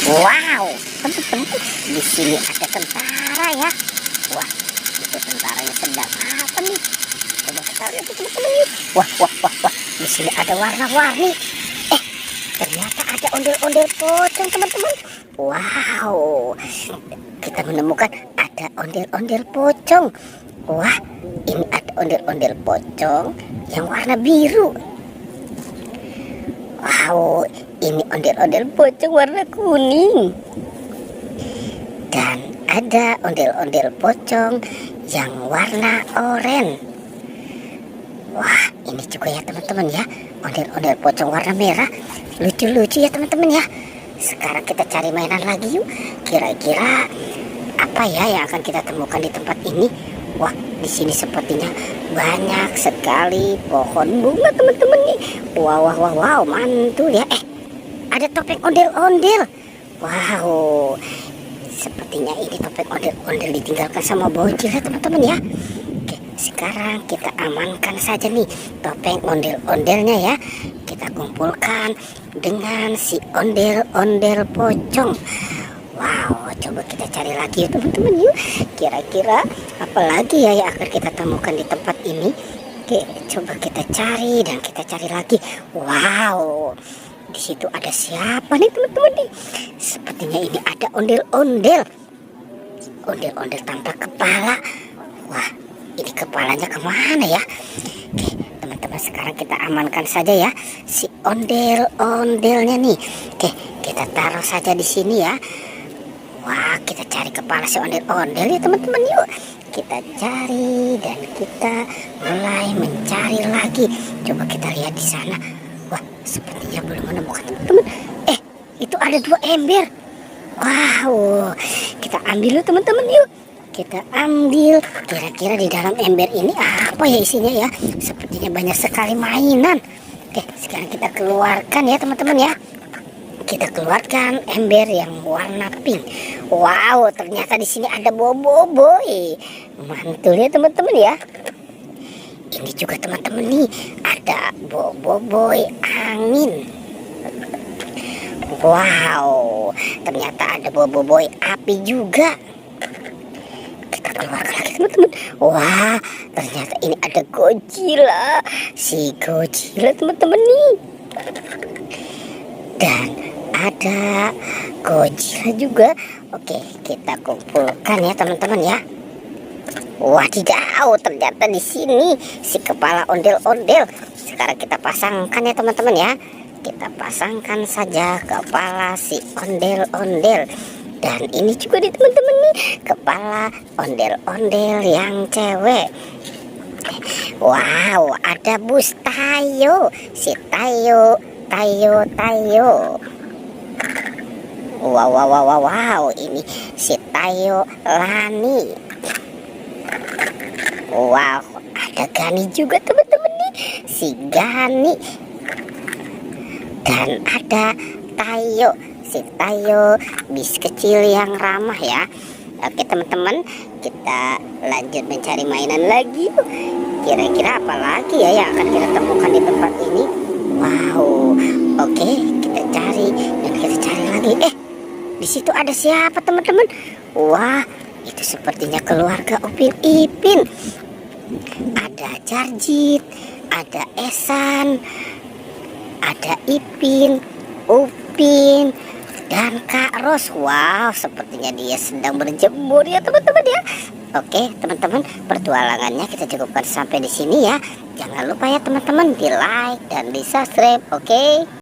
Wow, teman-teman, di sini ada tentara ya. Wah, itu tentaranya sedang apa nih? Coba kita lihat teman-teman nih. Wah, wah, wah, wah. Di sini ada warna-warni. Ternyata ada ondel-ondel pocong teman-teman. Wow, kita menemukan ada ondel-ondel pocong. Wah, ini ada ondel-ondel pocong yang warna biru. Wow, ini ondel-ondel pocong warna kuning. Dan ada ondel-ondel pocong yang warna oranye. Wah, ini juga ya teman-teman ya, ondel-ondel pocong warna merah. Lucu-lucu ya teman-teman ya. Sekarang kita cari mainan lagi yuk. Kira-kira apa ya yang akan kita temukan di tempat ini? Wah, di sini sepertinya banyak sekali pohon bunga teman-teman nih. Wow, wow, wow, wow, mantul ya. Ada topeng ondel-ondel. Wow, sepertinya ini topeng ondel-ondel ditinggalkan sama bocil ya teman-teman ya. Oke, sekarang kita amankan saja nih topeng ondel-ondelnya ya. Kita kumpulkan dengan si ondel-ondel pocong. Wow, coba kita cari lagi ya teman-teman yuk. Kira-kira apa lagi ya yang akan kita temukan di tempat ini? Oke, coba kita cari dan kita cari lagi. Wow, di situ ada siapa nih teman-teman nih? Sepertinya ini ada ondel-ondel. Ondel-ondel tanpa kepala. Wah, ini kepalanya kemana ya? Oke, teman-teman, sekarang kita amankan saja ya si ondel-ondelnya nih. Oke, kita taruh saja di sini ya. Wah, kita cari kepala si ondel-ondel ya teman-teman yuk. Kita cari dan kita mulai mencari lagi. Coba kita lihat di sana. Wah, sepertinya belum menemukan teman-teman. Itu ada 2 ember. Wow, kita ambil yuk teman-teman yuk. Kita ambil. Kira-kira di dalam ember ini apa ya isinya ya? Sepertinya banyak sekali mainan. Oke, sekarang kita keluarkan ya teman-teman ya. Kita keluarkan ember yang warna pink. Wow, ternyata di sini ada boboiboy. Mantul ya teman-teman ya. Ini juga teman-teman nih, ada boboiboy angin. Wow, ternyata ada boboiboy api juga. Kita keluarkan lagi teman-teman. Wah, ternyata ini ada Godzilla. Si Godzilla teman-teman nih. Dan ada Godzilla juga. Oke, kita kumpulkan ya teman-teman ya. Wadidaw, ternyata di sini si kepala ondel-ondel. Sekarang kita pasangkan ya teman-teman ya. Kita pasangkan saja kepala si ondel-ondel. Dan ini juga nih teman-teman nih, kepala ondel-ondel yang cewek. Wow, ada bus Tayo. Si Tayo. Wow, wow, wow, wow, wow. Ini si Tayo Lani. Wow, ada Gani juga teman-teman nih, si Gani. Dan ada Tayo, si Tayo, bis kecil yang ramah ya. Oke teman-teman, kita lanjut mencari mainan lagi. Kira-kira apa lagi ya yang akan kita temukan di tempat ini? Wow, oke, kita cari dan kita cari lagi. Di situ ada siapa teman-teman? Wah, itu sepertinya keluarga Upin Ipin. Ada Jarjit, ada Esan, ada Ipin, Upin, dan Kak Ros. Wow, sepertinya dia sedang berjemur ya teman-teman ya. Oke teman-teman, petualangannya kita cukupkan sampai di sini ya. Jangan lupa ya teman-teman, di like dan di subscribe. Oke.